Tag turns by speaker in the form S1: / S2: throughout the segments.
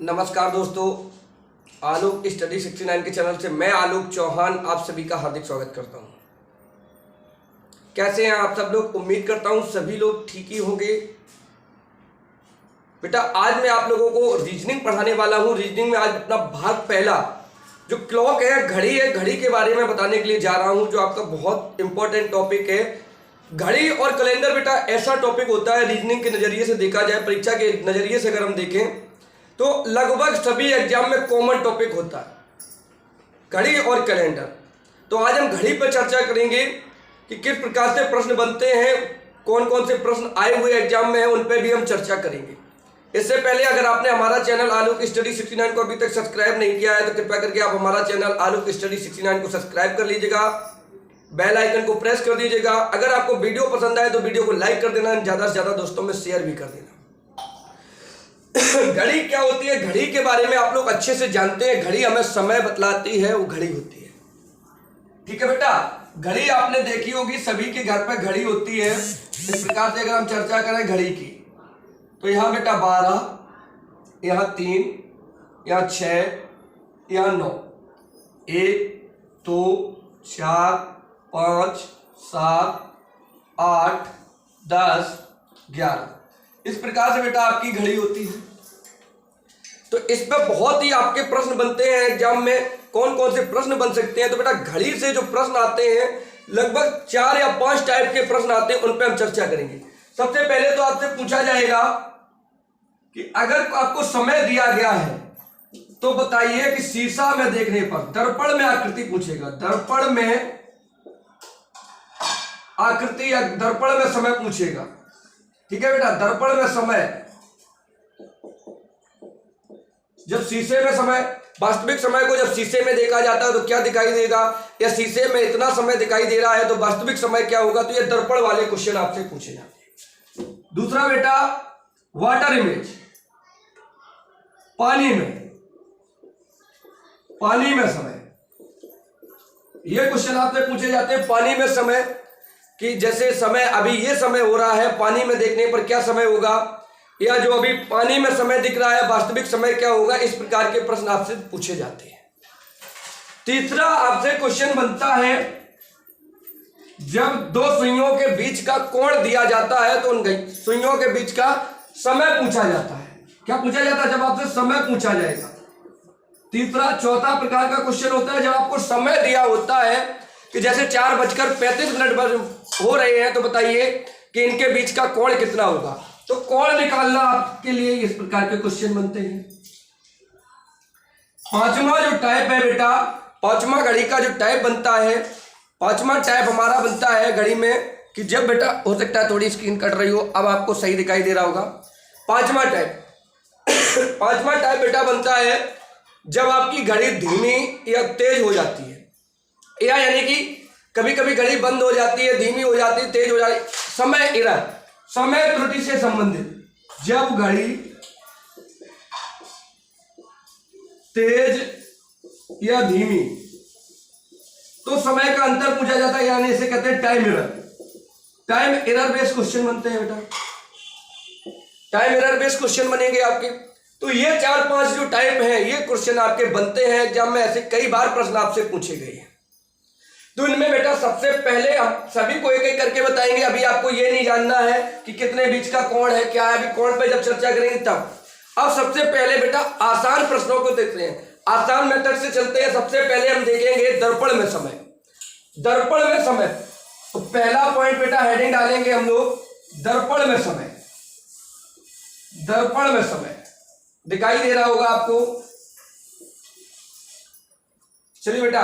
S1: नमस्कार दोस्तों, आलोक स्टडी 69 के चैनल से मैं आलोक चौहान आप सभी का हार्दिक स्वागत करता हूं। कैसे हैं आप सब लोग? उम्मीद करता हूं सभी लोग ठीक ही होंगे। बेटा आज मैं आप लोगों को रीजनिंग पढ़ाने वाला हूं। रीजनिंग में आज अपना भाग पहला जो क्लॉक है, घड़ी के बारे में बताने के लिए जा रहा हूं, जो आपका बहुत इंपॉर्टेंट टॉपिक है। घड़ी और कैलेंडर बेटा ऐसा टॉपिक होता है, रीजनिंग के नज़रिए से देखा जाए, परीक्षा के नज़रिए से अगर हम देखें तो लगभग सभी एग्जाम में कॉमन टॉपिक होता है घड़ी और कैलेंडर। तो आज हम घड़ी पर चर्चा करेंगे कि किस प्रकार से प्रश्न बनते हैं, कौन कौन से प्रश्न आए हुए एग्जाम में हैं, उन पर भी हम चर्चा करेंगे। इससे पहले अगर आपने हमारा चैनल आलोक स्टडी 69 को अभी तक सब्सक्राइब नहीं किया है तो कृपया करके आप हमारा चैनल आलोक स्टडी 69 को सब्सक्राइब कर लीजिएगा, बेल आइकन को प्रेस कर दीजिएगा। अगर आपको वीडियो पसंद आए तो वीडियो को लाइक कर देना, ज़्यादा से ज़्यादा दोस्तों में शेयर भी कर देना। घड़ी क्या होती है, घड़ी के बारे में आप लोग अच्छे से जानते हैं। घड़ी हमें समय बतलाती है, वो घड़ी होती है। ठीक है बेटा, घड़ी आपने देखी होगी, सभी के घर पर घड़ी होती है। इस प्रकार से अगर हम चर्चा करें घड़ी की तो यहाँ बेटा 12, यहाँ 3, यहाँ 6, यहाँ 9, 1, 2, 4, 5, 7, 8, 10, 11। इस प्रकार से बेटा आपकी घड़ी होती है। तो इस पे बहुत ही आपके प्रश्न बनते हैं एग्जाम में। कौन कौन से प्रश्न बन सकते हैं? तो बेटा घड़ी से जो प्रश्न आते हैं लगभग 4 या 5 टाइप के प्रश्न आते हैं, उन पे हम चर्चा करेंगे। सबसे पहले तो आपसे पूछा जाएगा कि अगर आपको समय दिया गया है तो बताइए कि शीशा में देखने पर, दर्पण में आकृति पूछेगा, दर्पण में आकृति या दर्पण में समय पूछेगा। ठीक है बेटा, दर्पण में समय, जब शीशे में समय, वास्तविक समय को जब शीशे में देखा जाता है तो क्या दिखाई देगा, या शीशे में इतना समय दिखाई दे रहा है तो वास्तविक समय क्या होगा। तो ये दर्पण वाले क्वेश्चन आपसे पूछे जाते हैं। दूसरा बेटा वाटर इमेज, पानी में समय, ये क्वेश्चन आपसे पूछे जाते हैं। पानी में समय कि जैसे समय अभी ये समय हो रहा है, पानी में देखने पर क्या समय होगा, या जो अभी पानी में समय दिख रहा है वास्तविक समय क्या होगा। इस प्रकार के प्रश्न आपसे पूछे जाते हैं। तीसरा आपसे क्वेश्चन बनता है जब दो सुइयों के बीच का कोण दिया जाता है तो उन सुइयों के बीच का समय पूछा जाता है। क्या पूछा जाता है? जब आपसे समय पूछा जाएगा। तीसरा चौथा प्रकार का क्वेश्चन होता है जब आपको समय दिया होता है कि जैसे 4:35 हो रहे हैं तो बताइए कि इनके बीच का कोण कितना होगा। तो कोण निकालना आपके लिए इस प्रकार के क्वेश्चन बनते हैं। पांचवा जो टाइप है बेटा, पांचवा घड़ी का जो टाइप बनता है, पांचवा टाइप हमारा बनता है घड़ी में कि जब बेटा, हो सकता है थोड़ी स्क्रीन कट रही हो, अब आपको सही दिखाई दे रहा होगा। पांचवा टाइप बेटा बनता है जब आपकी घड़ी धीमी या तेज हो जाती है, या यानी कि कभी कभी घड़ी बंद हो जाती है, धीमी हो जाती है, तेज हो जाती है। समय एरर, समय त्रुटि से संबंधित, जब घड़ी तेज या धीमी तो समय का अंतर पूछा जाता है, यानी इसे कहते हैं time error. Time error based question बनते हैं बेटा, टाइम एरर बेस्ड क्वेश्चन बनेंगे आपके। तो ये 4-5 जो टाइप हैं ये क्वेश्चन आपके बनते हैं एग्जाम में। ऐसे कई बार प्रश्न आपसे पूछे गए हैं। तो इनमें बेटा सबसे पहले हम सभी को एक एक करके बताएंगे। अभी आपको ये नहीं जानना है कि कितने बीच का कोण है, क्या है, अभी कोण पे जब चर्चा करेंगे तब। अब सबसे पहले बेटा आसान प्रश्नों को देखते हैं, आसान मेथड से चलते हैं। सबसे पहले हम देखेंगे दर्पण में समय। दर्पण में समय, तो पहला पॉइंट बेटा हेडिंग डालेंगे हम लोग, दर्पण में समय। दर्पण में समय दिखाई दे रहा होगा आपको। चलिए बेटा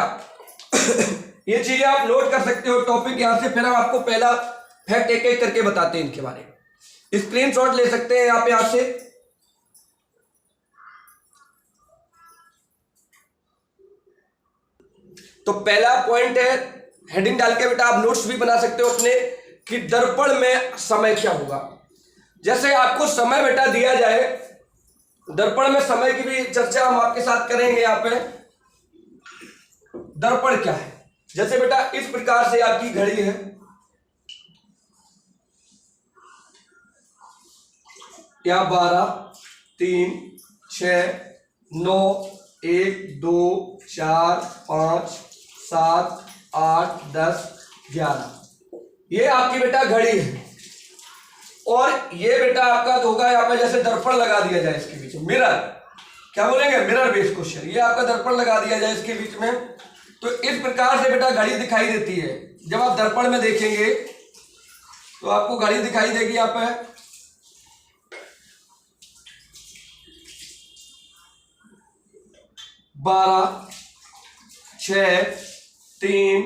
S1: ये चीजें आप नोट कर सकते हो टॉपिक यहां से, फिर हम आपको पहला फैक्ट एक एक करके बताते हैं इनके बारे में। स्क्रीनशॉट ले सकते हैं आप यहां से। तो पहला पॉइंट है, हेडिंग डाल के बेटा आप नोट्स भी बना सकते हो अपने, कि दर्पण में समय क्या होगा। जैसे आपको समय बेटा दिया जाए, दर्पण में समय की भी चर्चा हम आपके साथ करेंगे यहाँ पे। दर्पण क्या है? जैसे बेटा इस प्रकार से आपकी घड़ी है, या 12, 3, 6 9 1 2 4 5 7 8 10 11। ये आपकी बेटा घड़ी है। और ये बेटा आपका होगा यहाँ पे, जैसे दर्पण लगा दिया जाए इसके बीच में, मिरर, क्या बोलेंगे, मिरर बेस्ड क्वेश्चन। ये आपका दर्पण लगा दिया जाए इसके बीच में, तो इस प्रकार से बेटा घड़ी दिखाई देती है। जब आप दर्पण में देखेंगे तो आपको घड़ी दिखाई देगी यहाँ पे। बारह, 6, 3,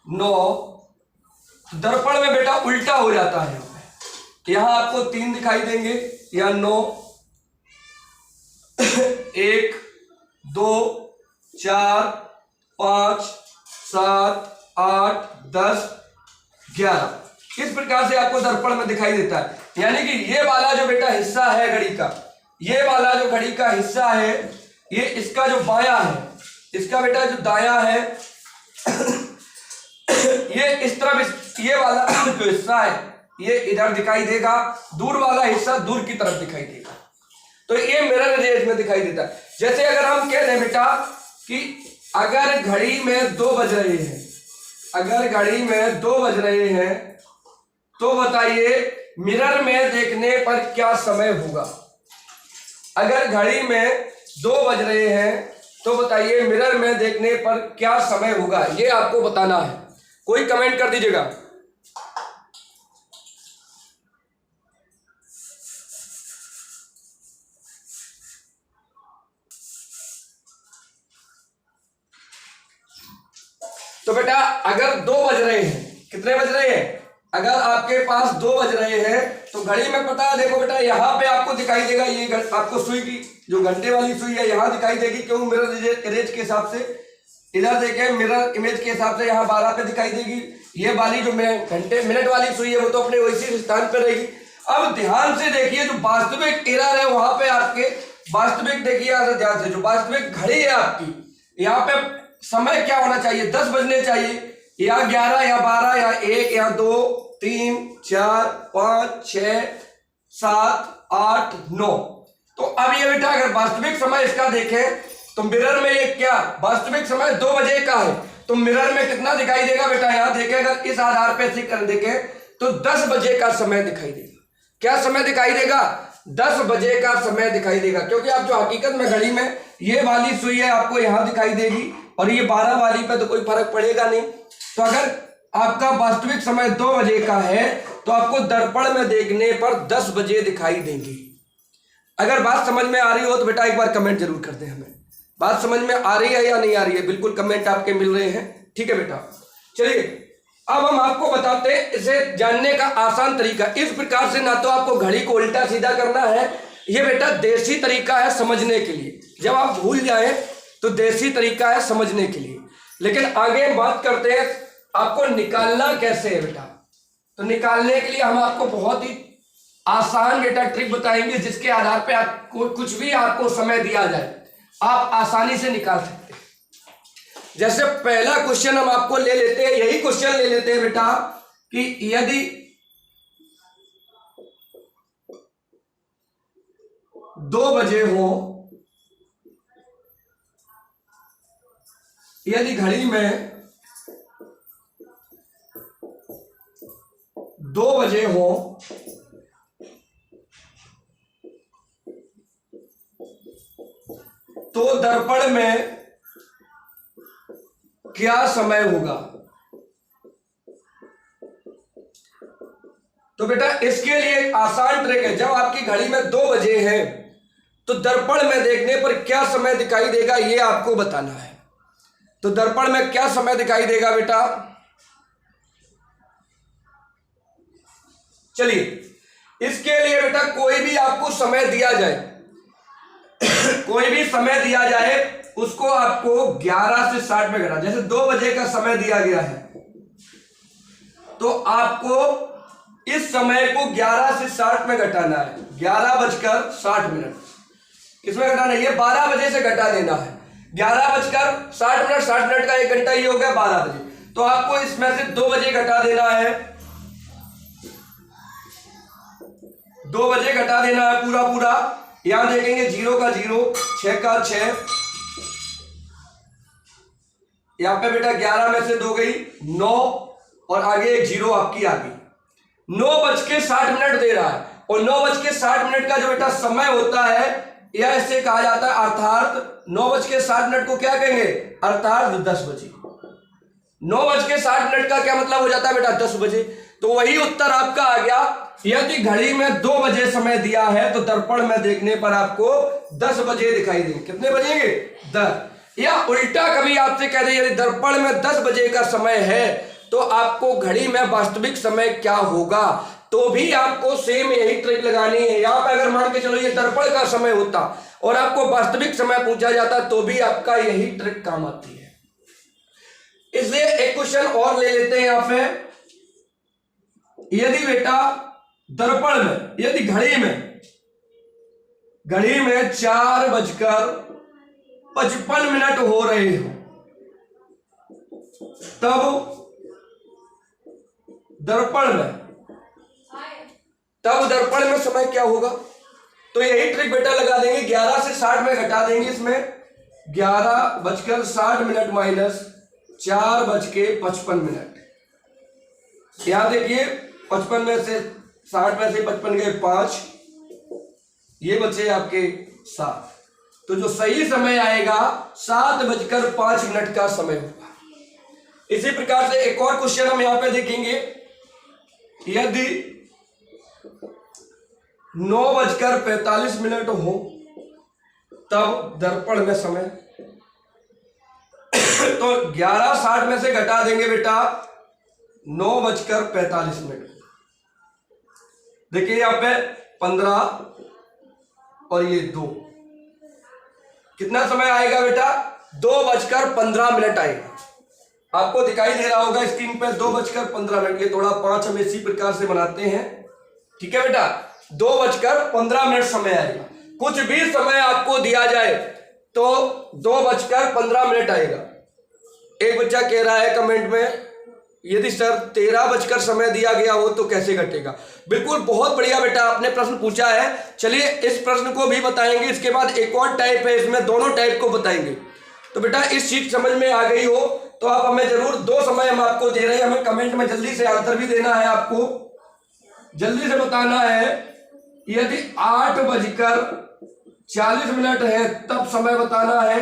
S1: 9। दर्पण में बेटा उल्टा हो जाता है। यहां आपको 3 दिखाई देंगे, या 9, 1 2 4 5 7 8 10 11। इस प्रकार से आपको दर्पण में दिखाई देता है। यानी कि ये वाला जो बेटा हिस्सा है घड़ी का, ये वाला जो घड़ी का हिस्सा है, ये इसका जो बायां है, इसका बेटा जो दायां है ये इस तरफ, ये वाला जो हिस्सा है ये इधर दिखाई देगा, दूर वाला हिस्सा दूर की तरफ दिखाई देगा। तो ये मिरर इमेज में दिखाई देता है। जैसे अगर हम कह दें बेटा कि अगर घड़ी में 2 बज रहे हैं, अगर घड़ी में 2 बज रहे हैं, तो बताइए मिरर में देखने पर क्या समय होगा। अगर घड़ी में 2 बज रहे हैं तो बताइए मिरर में देखने पर क्या समय होगा, ये आपको बताना है। कोई कमेंट कर दीजिएगा। तो बेटा अगर 2 बज रहे हैं, कितने बज रहे हैं, अगर आपके पास 2 बज रहे हैं तो घड़ी में पता है, देखो बेटा यहाँ पे आपको दिखाई देगा, ये आपको सुई की जो घंटे वाली सुई है यहाँ दिखाई देगी, क्यों, मिरर इमेज के हिसाब से। इधर देखें मिरर इमेज के हिसाब से यहाँ 12 पे दिखाई देगी। ये वाली जो घंटे मिनट वाली सुई है वो तो अपने वैसी स्थान पे रहेगी। अब ध्यान से देखिए, जो वास्तविक एरर है वहां पे आपके वास्तविक, देखिए ध्यान से, जो वास्तविक घड़ी है आपकी, यहाँ पे समय क्या होना चाहिए, 10 बजने चाहिए, या 11 या 12 या 1 या 2 3 4 5 6 7 8 9। तो अब ये बेटा अगर वास्तविक समय इसका देखें तो मिरर में ये क्या वास्तविक समय 2 बजे का है, तो मिरर में कितना दिखाई देगा बेटा, यहां देखें अगर इस आधार पे से कर देखें तो 10 बजे का समय दिखाई देगा। क्या समय दिखाई देगा, 10 बजे का समय दिखाई देगा। क्योंकि आप जो हकीकत में घड़ी में ये वाली सुई है आपको यहां दिखाई देगी, और ये 12 वाली पे तो कोई फर्क पड़ेगा नहीं। तो अगर आपका वास्तविक समय 2 बजे का है तो आपको दर्पण में देखने पर 10 बजे दिखाई देंगे। अगर बात समझ में आ रही हो तो बेटा एक बार कमेंट जरूर कर दें, हमें बात समझ में आ रही है या नहीं आ रही है। बिल्कुल कमेंट आपके मिल रहे हैं, ठीक है बेटा। चलिए अब हम आपको बताते हैं इसे जानने का आसान तरीका। इस प्रकार से ना तो आपको घड़ी को उल्टा सीधा करना है, ये बेटा देसी तरीका है समझने के लिए। जब आप भूल जाएं तो देसी तरीका है समझने के लिए। लेकिन आगे हम बात करते हैं आपको निकालना कैसे है बेटा। तो निकालने के लिए हम आपको बहुत ही आसान बेटा ट्रिक बताएंगे, जिसके आधार पे आपको कुछ भी आपको समय दिया जाए आप आसानी से निकाल सकते हैं। जैसे पहला क्वेश्चन हम आपको ले लेते हैं, यही क्वेश्चन ले लेते हैं बेटा कि यदि 2 बजे हो, यदि घड़ी में 2 बजे हो तो दर्पण में क्या समय होगा। तो बेटा इसके लिए एक आसान ट्रिक है। जब आपकी घड़ी में 2 बजे है तो दर्पण में देखने पर क्या समय दिखाई देगा ये आपको बताना है। तो दर्पण में क्या समय दिखाई देगा बेटा, चलिए इसके लिए बेटा कोई भी आपको समय दिया जाए कोई भी समय दिया जाए उसको आपको 11 से 60 में घटा। जैसे 2 बजे का समय दिया गया है तो आपको इस समय को 11 से 60 में घटाना है। 11:60 किसमें घटाना है, ये 12 बजे से घटा देना है। 11:60 60 मिनट का 1 घंटा ये हो गया 12 बजे। तो आपको इसमें से 2 बजे घटा देना है, 2 बजे घटा देना है पूरा पूरा। यहां देखेंगे 0 का 0, 6 का 6, यहां पे बेटा 11 में से 2 गई 9 और आगे एक 0 आपकी आ गई। 9:60 दे रहा है और 9:60 का जो बेटा समय होता है यह ऐसे कहा जाता है, अर्थात 9:60 को क्या कहेंगे, अर्थात 10 बजे। 9:60 का क्या मतलब हो जाता है बेटा, 10 बजे। तो वही उत्तर आपका आ गया। यदि घड़ी में 2 बजे समय दिया है तो दर्पण में देखने पर आपको 10 बजे दिखाई देंगे। कितने बजेंगे, 10। या उल्टा कभी आपसे कह दे यदि दर्पण में 10 बजे का समय है तो आपको घड़ी में वास्तविक समय क्या होगा, तो भी आपको सेम यही ट्रिक लगानी है। यहां पर अगर मान के चलो ये दर्पण का समय होता और आपको वास्तविक समय पूछा जाता तो भी आपका यही ट्रिक काम आती है। इसलिए एक क्वेश्चन और ले लेते हैं यहां पे। यदि बेटा दर्पण में, यदि घड़ी में 4:55 हो रहे हो, तब दर्पण में समय क्या होगा, तो यही ट्रिक बेटा लगा देंगे। 11 से 60 में घटा देंगे, इसमें 11:60 माइनस 4:55। यहां देखिए 55 में से 60 में से 55 गए 5, ये बचे आपके 7। तो जो सही समय आएगा 7:05 का समय होगा। इसी प्रकार से एक और क्वेश्चन हम यहां पे देखेंगे। यदि 9:45 हो तब दर्पण में समय तो 11:60 में से घटा देंगे बेटा 9:45। देखिए यहां पे 15 और ये 2, कितना समय आएगा बेटा, 2:15 आएगा। आपको दिखाई दे रहा होगा स्क्रीन पर 2:15। ये थोड़ा 5 हम इसी प्रकार से बनाते हैं, ठीक है बेटा। 2:15 समय आएगा। कुछ भी समय आपको दिया जाए तो 2:15 आएगा। एक बच्चा कह रहा है कमेंट में, यदि सर 13 समय दिया गया हो तो कैसे घटेगा। बिल्कुल, बहुत बढ़िया बेटा आपने प्रश्न पूछा है। चलिए इस प्रश्न को भी बताएंगे, इसके बाद एक और टाइप है, इसमें दोनों टाइप को बताएंगे। तो बेटा इस चीज समझ में आ गई हो तो आप हमें जरूर 2 समय हम आपको दे रहे हैं, हमें कमेंट में जल्दी से आंसर भी देना है। आपको जल्दी से बताना है, यदि 8:40 है तब समय बताना है,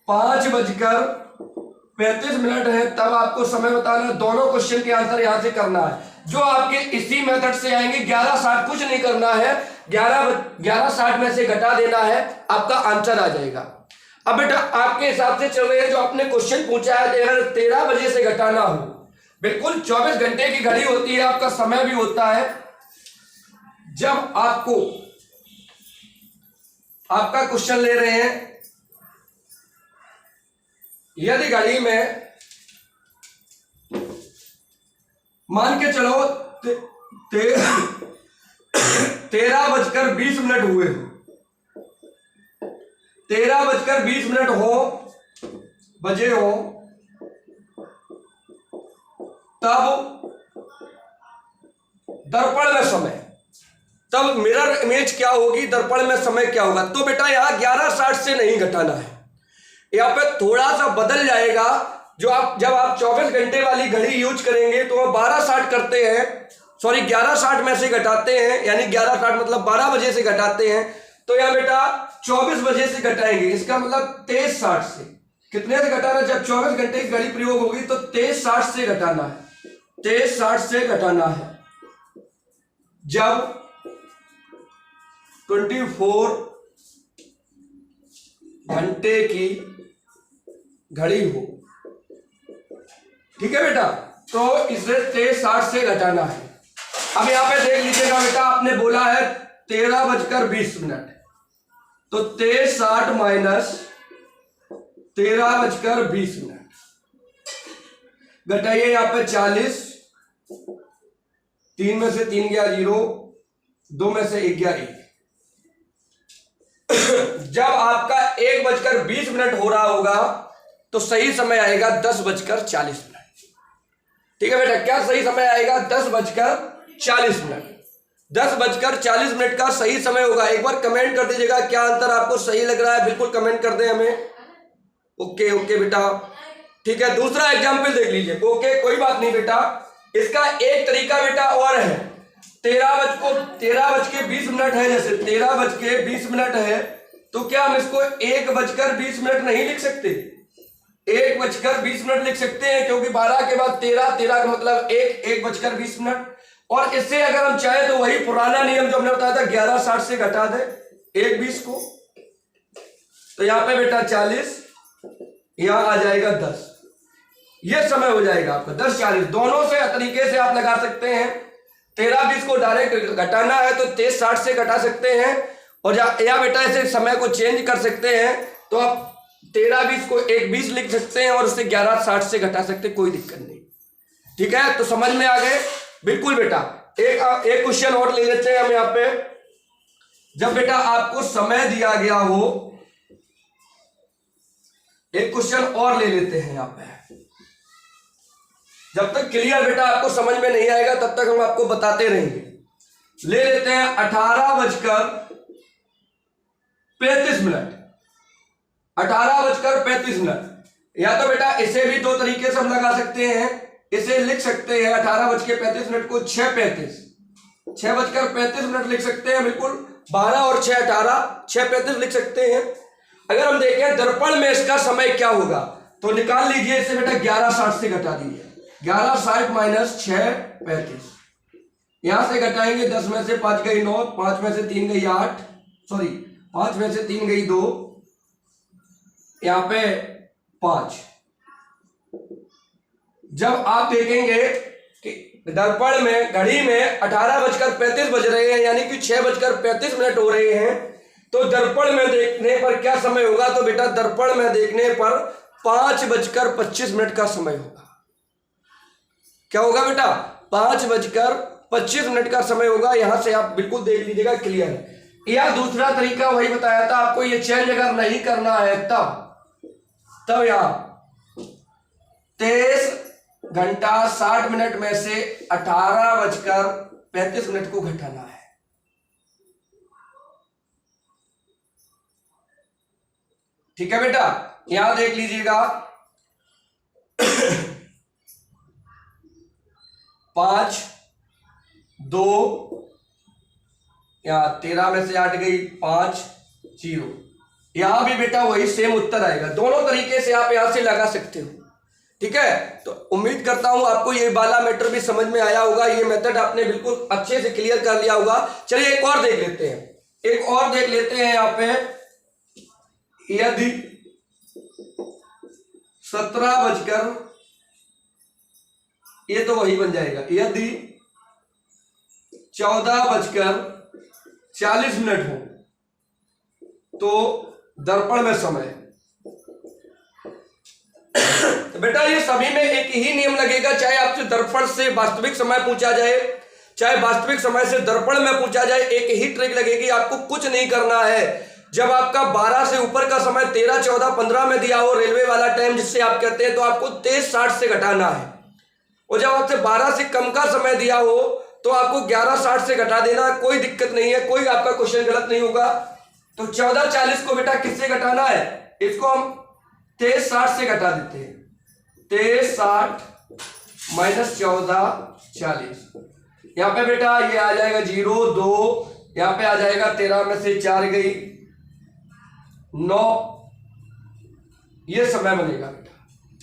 S1: 5:35 है तब आपको समय बताना है। दोनों क्वेश्चन के आंसर यहां से करना है, जो आपके इसी मेथड से आएंगे। 11:60 कुछ नहीं करना है, 11:60 में से घटा देना है, आपका आंसर आ जाएगा। अब बेटा आपके हिसाब से चल रहे हैं, जो आपने क्वेश्चन पूछा है 13 बजे से घटाना हो, बिल्कुल 24 घंटे की घड़ी होती है, आपका समय भी होता है। जब आपका क्वेश्चन ले रहे हैं, यदि घड़ी में मान के चलो 13:20 हुए, 13:20 बजे हो, तब दर्पण में समय, तब मिरर इमेज क्या होगी, दर्पण में समय क्या होगा। तो बेटा यहां 11:60 से नहीं घटाना है, यहां पे थोड़ा सा बदल जाएगा। जब आप 24 घंटे वाली घड़ी यूज करेंगे तो वह 12:60 करते हैं, सॉरी 11:60 में से घटाते हैं, यानी 11:60 मतलब 12 बजे से घटाते हैं। तो यहां बेटा 24 बजे से घटाएंगे, इसका मतलब 23:60 से। कितने से घटाना, जब 24 घंटे की घड़ी प्रयोग होगी तो 23:60 से घटाना है, 23:60 से घटाना है। जब 24 घंटे की घड़ी हो, ठीक है बेटा, तो इसे 23:60 से घटाना है। अब यहां पे देख लीजिएगा बेटा, आपने बोला है 13:20, तो 23:60 माइनस 13:20 घटाइए। यहां पे 40, 3 में से 3 गया 0, 2 में से 1 गया 1। जब आपका 1:20 हो रहा होगा तो सही समय आएगा 10:40। ठीक है बेटा, क्या सही समय आएगा, 10:40। 10:40 का सही समय होगा। एक बार कमेंट कर दीजिएगा क्या आंसर आपको सही लग रहा है, बिल्कुल कमेंट कर दें हमें। ओके ओके बेटा, ठीक है। दूसरा एग्जाम्पल देख लीजिए। ओके कोई बात नहीं बेटा, इसका एक तरीका बेटा और है। 13:20 है, जैसे 13:20 है, तो क्या हम इसको 1:20 नहीं लिख सकते? 1:20 लिख सकते हैं, क्योंकि 12 के बाद 13 का मतलब 1:20। और इससे अगर हम चाहे तो वही पुराना नियम जो हमने बताया था 11:60 से घटा दे 1:20 को, तो यहां पे बेटा 40, यहां आ जाएगा 10। ये समय हो जाएगा आपका 10:40। दोनों से तरीके से आप लगा सकते हैं। 13:20 को डायरेक्ट घटाना है तो 23:60 से घटा सकते हैं, और या बेटा ऐसे समय को चेंज कर सकते हैं, तो आप 13:20 को 1:20 लिख सकते हैं और उससे 11:60 से घटा सकते हैं, कोई दिक्कत नहीं। ठीक है, तो समझ में आ गए? बिल्कुल बेटा। एक क्वेश्चन और ले लेते हैं हम यहाँ पे। जब बेटा आपको समय दिया गया हो, एक क्वेश्चन और ले लेते हैं यहाँ पे। जब तक क्लियर बेटा आपको समझ में नहीं आएगा तब तक हम आपको बताते रहेंगे। ले लेते हैं 18:35। 18:35। या तो बेटा इसे भी दो तरीके से हम लगा सकते हैं। इसे लिख सकते हैं 18:35 को 6:35, 6:35 लिख सकते हैं, बिल्कुल। 12 और 6 18, 6:35 लिख सकते हैं। अगर हम देखें दर्पण में इसका समय क्या होगा, तो निकाल लीजिए इसे बेटा 11:60 से घटा दीजिए। 11:60 माइनस 6:35, यहां से घटाएंगे 10 में से 5 गई 9, 5 में से 3 गई 8, सॉरी 5 में से 3 गई 2, यहां पे 5। जब आप देखेंगे कि दर्पण में घड़ी में 18:35 बज रहे हैं, यानी कि 6:35 हो रहे हैं, तो दर्पण में देखने पर क्या समय होगा? तो बेटा दर्पण में देखने पर 5:25 का समय होगा। क्या होगा बेटा? 5:25 का समय होगा। यहां से आप बिल्कुल देख लीजिएगा, क्लियर है। या दूसरा तरीका वही बताया था आपको, ये चेंज अगर नहीं करना है तब यहां 23:60 में से 18:35 को घटाना है। ठीक है बेटा, यहां देख लीजिएगा 5 2, यहां 13 में से 8 गई 5 0। यहां भी बेटा वही सेम उत्तर आएगा। दोनों तरीके से आप यहां से लगा सकते हो। ठीक है, तो उम्मीद करता हूं आपको ये वाला मैटर भी समझ में आया होगा। ये मेथड आपने बिल्कुल अच्छे से क्लियर कर लिया होगा। चलिए एक और देख लेते हैं। यहां पे यदि 17 ये तो वही बन जाएगा, यदि 14:40 हो तो दर्पण में समय। तो बेटा ये सभी में एक ही नियम लगेगा, चाहे आपसे दर्पण से वास्तविक समय पूछा जाए, चाहे वास्तविक समय से दर्पण में पूछा जाए, एक ही ट्रिक लगेगी। आपको कुछ नहीं करना है। जब आपका 12 से ऊपर का समय 13 14 15 में दिया हो, रेलवे वाला टाइम जिससे आप कहते हैं, तो आपको 23:60 से घटाना है। और जब आपसे 12 से कम का समय दिया हो तो आपको 11:60 से घटा देना, कोई दिक्कत नहीं है, कोई आपका क्वेश्चन गलत नहीं होगा। तो 14:40 को बेटा किससे घटाना है? इसको हम 23:60 से घटा देते हैं। 23:60 माइनस 14:40, यहां पे बेटा ये आ जाएगा 0 2, यहां पे आ जाएगा 13 में से 4 गई 9। ये समय बनेगा बेटा।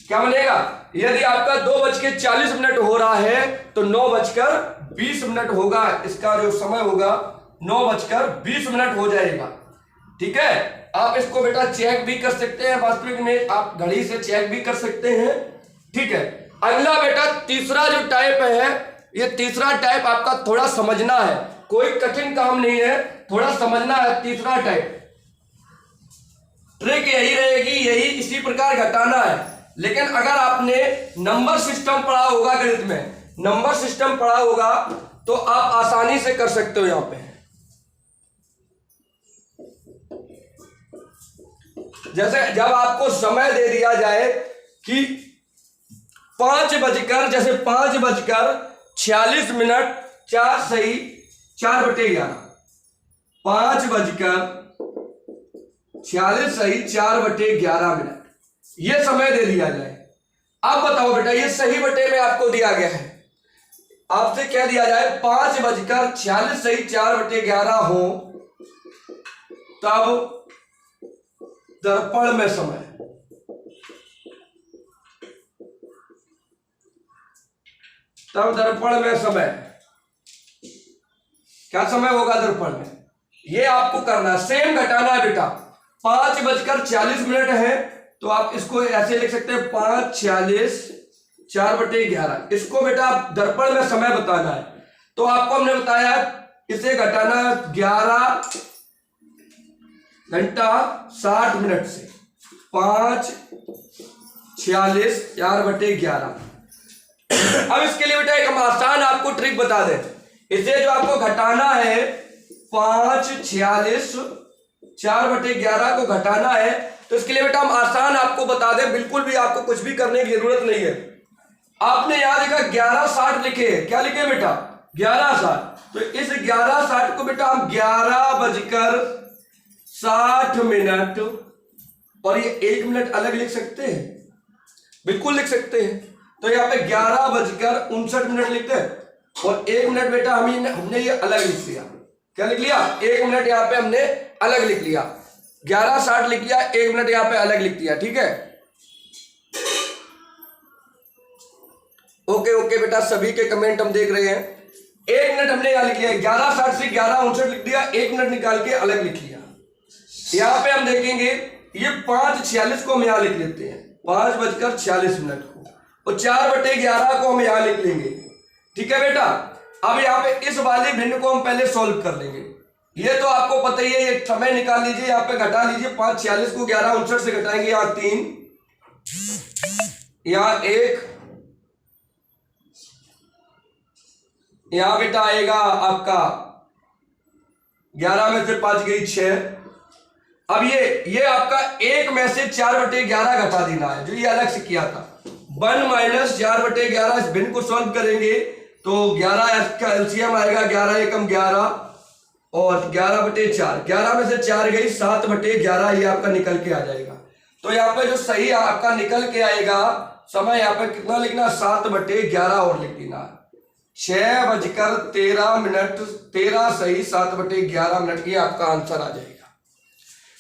S1: क्या बनेगा? यदि आपका 2:40 हो रहा है तो 9:20 होगा। इसका जो समय होगा 9:20 हो जाएगा। ठीक है, आप इसको बेटा चेक भी कर सकते हैं, वास्तविक में आप घड़ी से चेक भी कर सकते हैं। ठीक है, अगला बेटा तीसरा जो टाइप है, ये तीसरा टाइप आपका थोड़ा समझना है, कोई कठिन काम नहीं है, थोड़ा समझना है। तीसरा टाइप ट्रिक यही रहेगी, यही इसी प्रकार घटाना है। लेकिन अगर आपने नंबर सिस्टम पढ़ा होगा, गणित में नंबर सिस्टम पढ़ा होगा, तो आप आसानी से कर सकते हो। यहां पे जैसे जब आपको समय दे दिया जाए कि 5:46 4 सही 4/11, 5:46 सही 4/11 ये समय दे दिया जाए। अब बताओ बेटा, ये सही बटे में आपको दिया गया है, आपसे क्या दिया जाए, 5:46 सही 4/11 हो तब दर्पण में समय, तब दर्पण में समय क्या समय होगा दर्पण में, ये आपको करना है। सेम घटाना है बेटा, 5:40 है तो आप इसको ऐसे लिख सकते हैं 5:46 4/11, इसको बेटा आप दर्पण में समय बताना है। तो आपको हमने बताया इसे घटाना 11:60 से, 5:46 4/11। अब इसके लिए बेटा एक हम आसान आपको ट्रिक बता दें, इसे जो आपको घटाना है 5:46 4/11 को घटाना है, तो इसके लिए बेटा हम आसान आपको बता दें, बिल्कुल भी आपको कुछ भी करने की जरूरत नहीं है। आपने यहां देखा 11:60 लिखे, क्या लिखे बेटा 11:60, तो इस 11:60 को बेटा हम 11:60 और ये 1 मिनट अलग लिख सकते हैं, बिल्कुल लिख सकते हैं। तो यहाँ पे 11:59 लिखते हैं और 1 मिनट बेटा हमने ये अलग लिख लिया, क्या लिख लिया 1 मिनट यहाँ पे हमने अलग लिख लिया, 11:60 लिख लिया, 1 मिनट यहाँ पे अलग लिख दिया, ठीक है। ओके ओके बेटा, सभी के कमेंट हम देख रहे हैं। 1 मिनट हमने यहाँ लिख लिया, 11:60 से 11:59 लिख दिया, 1 मिनट निकाल के अलग लिख लिया। यहाँ पे हम देखेंगे ये 5:46 को हम यहाँ लिख लेते हैं, 5:46 को, और 4/11 को हम यहाँ लिख लेंगे, ठीक है बेटा। अब यहाँ पे इस वाले भिन्न को हम पहले सॉल्व कर लेंगे। ये तो आपको पता ही है, ये समय निकाल लीजिए, यहाँ पे घटा लीजिए, 5:46 को 11:59 से घटाएंगे, यहाँ 3, यहाँ 1, यहां बेटा आएगा आपका 11 में से 5 गई 6। अब ये आपका 1 में से 4/11 घटा देना है, जो ये अलग से किया था। 1 - 4/11, इस भिन्न को सॉल्व करेंगे तो 11 का एलसीएम आएगा, 11 एकम 11 और 11/4, 11 में से 4 गई 7/11, ये आपका निकल के आ जाएगा। तो यहाँ पे जो सही आपका निकल के आएगा समय, यहाँ पे कितना लिखना 7/11 और लिख देना, 6:13 13 सही 7/11, ये आपका आंसर आ जाएगा।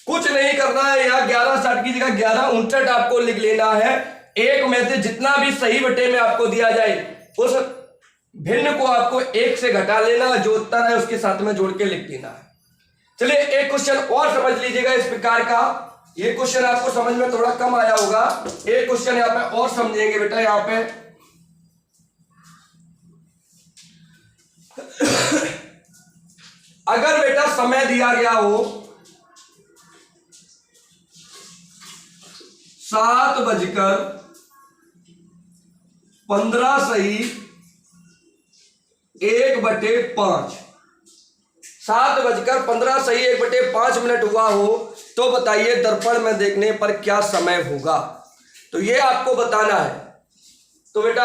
S1: कुछ नहीं करना है, यहाँ 11:60 की जगह 11:59 आपको लिख लेना है। 1 में से जितना भी सही बटे में आपको दिया जाए उस भिन्न को आपको 1 से घटा लेना, जो उत्तर है उसके साथ में जोड़ के लिख देना है। चलिए एक क्वेश्चन और समझ लीजिएगा इस प्रकार का, ये क्वेश्चन आपको समझ में थोड़ा कम आया होगा, एक क्वेश्चन यहाँ पे और समझेंगे बेटा। यहाँ पे अगर बेटा समय दिया गया हो 7:15 सही 1/5, 7:15 सही 1/5 मिनट हुआ हो, तो बताइए दर्पण में देखने पर क्या समय होगा। तो ये आपको बताना है। तो बेटा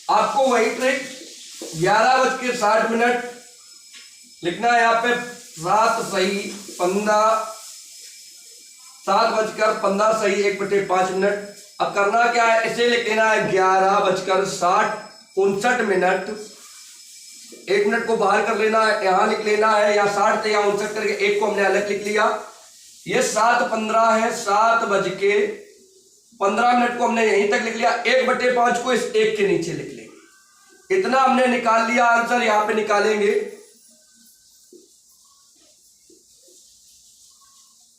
S1: आपको वही ट्रिक 11:60 लिखना है, यहाँ पे 7 सही 15, 7:15 सही 1/5। अब करना क्या है, इसे लिख लेना है 11:60 1 मिनट को बाहर कर लेना है, यहां लिख लेना है, या 60 थे यहाँ 59 करके 1 को हमने अलग लिख लिया। ये 7:15 है, 7:15 को हमने यहीं तक लिख लिया, 1/5 को इस 1 के नीचे लिख लेंगे, इतना हमने निकाल लिया आंसर। यहां पे निकालेंगे,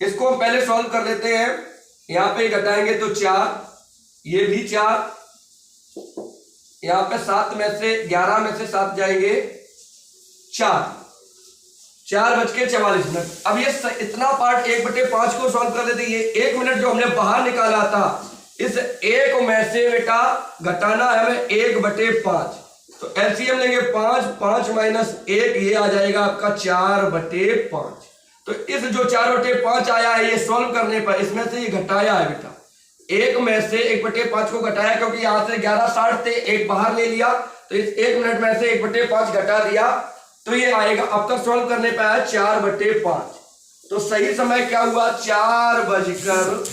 S1: इसको हम पहले सॉल्व कर लेते हैं। यहां पे घटाएंगे तो 4, ये भी 4, यहां पे 7 में से 11 में से 7 जाएंगे 4:44। अब ये इतना पार्ट 1/5 को सॉल्व कर लेते हैं। ये 1 मिनट जो हमने बाहर निकाला था, इस 1 में से बेटा घटाना है हमें 1/5, तो एलसीएम लेंगे 5 माइनस 1, ये आ जाएगा आपका 4/5। तो इस जो 4/5 आया है, ये सॉल्व करने पर इसमें से ये घटाया है बेटा, 1 में से 1/5 को घटाया, क्योंकि यहां से 11:60 थे, 1 बाहर ले लिया, तो इस 1 मिनट में से 1/5 घटा दिया, तो ये आएगा। अब तक सॉल्व करने पे आया 4/5। तो सही समय क्या हुआ? 4:44।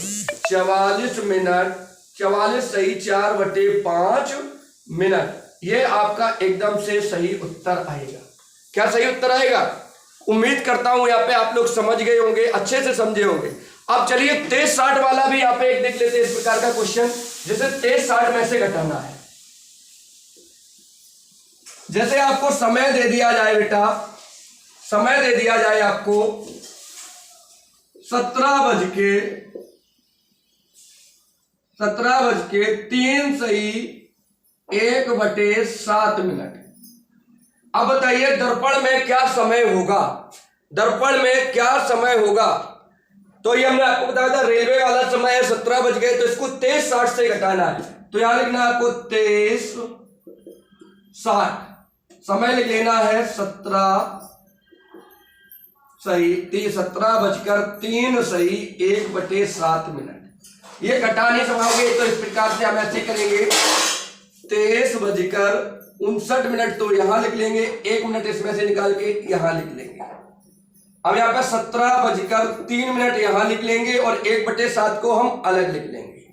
S1: 44 सही, 4/5 मिनट। ये आपका एकदम से सही उत्तर आएगा। क्या सही उत्तर आएगा? उम्मीद करता हूं यहाँ पे आप लोग समझ गए होंगे, अच्छे से समझे होंगे। अब चलिए 23:60 वाला भी यहाँ पे एक देख लेते हैं, इस प्रकार का क्वेश्चन, जिसे 23:60 में से घटाना है। जैसे आपको समय दे दिया जाए बेटा, समय दे दिया जाए आपको 17:03 सही 1/7 मिनट। अब बताइए दर्पण में क्या समय होगा? दर्पण में क्या समय होगा? तो ये हमने आपको बताया था, रेलवे वाला समय है 17 बज गए, तो इसको 23:60 से घटाना है। तो यहां लिखना है आपको 23:60। समय लिख लेना है 17:03 सही 1/7 मिनट। ये घटा नहीं पाओगे तो इस प्रकार से हम ऐसे करेंगे, 23:59 तो यहां लिख लेंगे, 1 मिनट इसमें से निकाल के यहां लिख लेंगे। अब यहां पे 17:03 यहां लिख लेंगे और 1/7 को हम अलग लिख लेंगे।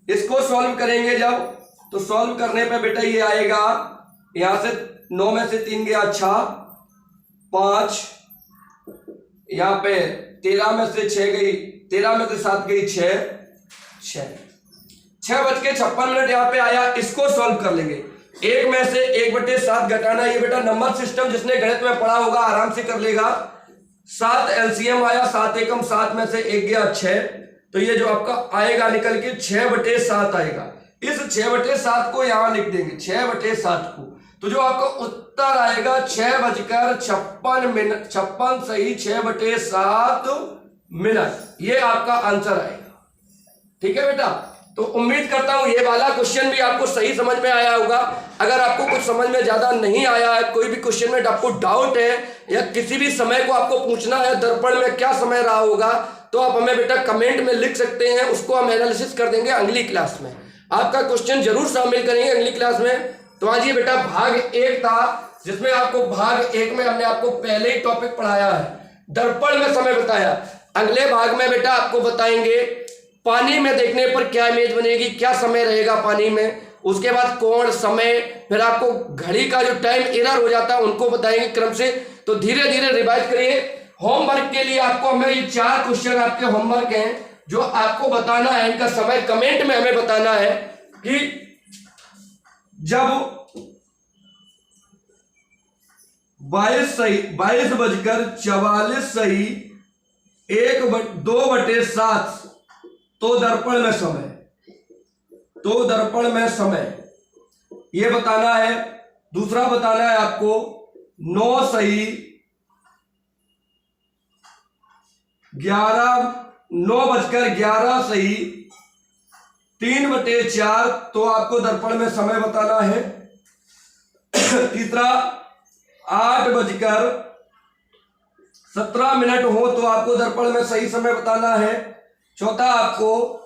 S1: इसको सॉल्व करेंगे जब, तो सॉल्व करने पे बेटा ये आएगा, यहां से 9 में से 3 गया, अच्छा 5, यहां पे 13 में से 6 गई, 13 में से 7 गई, 6:56 यहां पे आया। इसको सॉल्व कर लेंगे। 1 में से 1/7 घटाना, ये बेटा नंबर सिस्टम जिसने गणित में पढ़ा होगा आराम से कर लेगा। 7 एलसीएम आया, 7 एकम 7 में से 1 गया 6, तो ये जो आपका आएगा निकल के 6/7 आएगा। इस 6/7 को यहां लिख देंगे, 6/7 को, तो जो आपका उत्तर आएगा 6:56 सही 6/7 मिनट, ये आपका आंसर आएगा। ठीक है बेटा, तो उम्मीद करता हूं ये वाला क्वेश्चन भी आपको सही समझ में आया होगा। अगर आपको कुछ समझ में ज्यादा नहीं आया है, कोई भी क्वेश्चन में आपको डाउट है या किसी भी समय को आपको पूछना है दर्पण में क्या समय रहा होगा, तो आप हमें बेटा कमेंट में लिख सकते हैं, उसको हम एनालिसिस कर देंगे अगली क्लास में। आपका क्वेश्चन जरूर शामिल करेंगे अगली क्लास में। तो आज ये बेटा भाग 1 था, जिसमें आपको भाग 1 में हमने आपको पहले ही टॉपिक पढ़ाया है, दर्पण में समय बताया। अगले भाग में बेटा आपको बताएंगे पानी में देखने पर क्या इमेज बनेगी, क्या समय रहेगा पानी में, उसके बाद कोण, समय, फिर आपको घड़ी का जो टाइम एरर हो जाता है उनको बताएंगे क्रम से। तो धीरे धीरे रिवाइज करिए। होमवर्क के लिए आपको हमें ये 4 क्वेश्चन आपके होमवर्क हैं, जो आपको बताना है, इनका समय कमेंट में हमें बताना है कि जब 22:44 सही 2/7 तो दर्पण में समय, तो दर्पण में समय ये बताना है। दूसरा बताना है आपको 9 सही 9:11 सही 3/4 तो आपको दर्पण में समय बताना है। तीसरा 8:17 हो तो आपको दर्पण में सही समय बताना है। चौथा आपको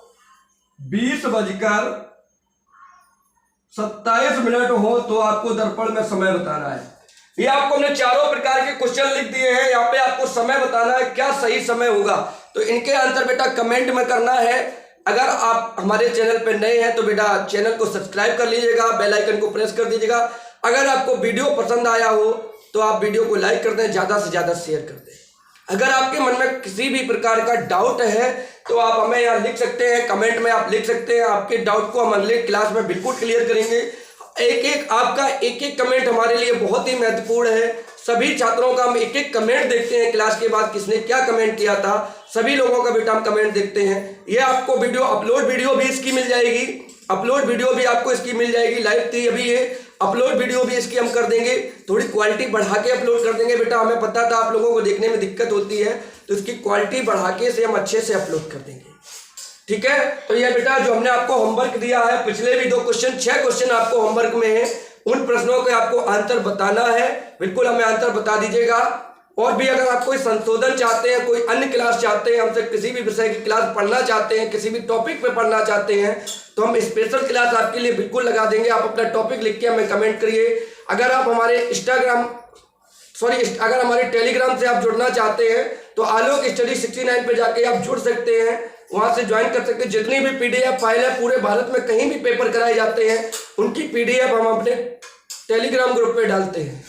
S1: 20:27 हो तो आपको दर्पण में समय बताना है। ये आपको हमने चारों प्रकार के क्वेश्चन लिख दिए हैं। यहाँ पे आपको समय बताना है, क्या सही समय होगा, तो इनके आंसर बेटा कमेंट में करना है। अगर आप हमारे चैनल पे नए हैं तो बेटा चैनल को सब्सक्राइब कर लीजिएगा, बेल आइकन को प्रेस कर दीजिएगा। अगर आपको वीडियो पसंद आया हो तो आप वीडियो को लाइक कर दें, ज्यादा से ज्यादा शेयर कर दें। अगर आपके मन में किसी भी प्रकार का डाउट है तो आप हमें यहाँ लिख सकते हैं, कमेंट में आप लिख सकते हैं। आपके डाउट को हम अगले क्लास में बिल्कुल क्लियर करेंगे। आपका एक एक कमेंट हमारे लिए बहुत ही महत्वपूर्ण है। सभी छात्रों का हम एक एक कमेंट देखते हैं, क्लास के बाद किसने क्या कमेंट किया था, सभी लोगों का बेटा हम कमेंट देखते हैं। ये आपको वीडियो अपलोड वीडियो भी इसकी मिल जाएगी, अपलोड वीडियो भी आपको इसकी मिल जाएगी। लाइव थी अभी ये, अपलोड वीडियो भी इसकी हम कर देंगे, थोड़ी क्वालिटी बढ़ा के अपलोड कर देंगे बेटा। हमें पता था आप लोगों को देखने में दिक्कत होती है, तो इसकी क्वालिटी बढ़ा के से हम अच्छे से अपलोड कर देंगे। ठीक है, तो ये बेटा जो हमने आपको होमवर्क दिया है, पिछले भी 2 क्वेश्चन 6 क्वेश्चन आपको होमवर्क में है, उन प्रश्नों के आपको आंसर बताना है। बिल्कुल हमें आंसर बता दीजिएगा। और भी अगर आप कोई संशोधन चाहते हैं, कोई अन्य क्लास चाहते हैं, हमसे किसी भी विषय की क्लास पढ़ना चाहते हैं, किसी भी टॉपिक पे पढ़ना चाहते हैं, तो हम स्पेशल क्लास आपके लिए बिल्कुल लगा देंगे। आप अपना टॉपिक लिख के हमें कमेंट करिए। अगर आप हमारे अगर हमारे टेलीग्राम से आप जुड़ना चाहते हैं तो आलोक स्टडी 69 पे जाके आप जुड़ सकते हैं, वहां से ज्वाइन कर सकते हैं। जितनी भी पीडीएफ फाइल है, पूरे भारत में कहीं भी पेपर कराए जाते हैं, उनकी पीडीएफ हम अपने टेलीग्राम ग्रुप पे डालते हैं।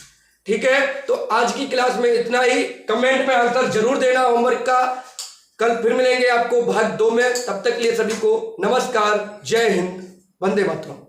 S1: ठीक है, तो आज की क्लास में इतना ही। कमेंट में आंसर जरूर देना होमवर्क का। कल फिर मिलेंगे आपको भाग 2 में। तब तक के लिए सभी को नमस्कार, जय हिंद, वंदे मातरम।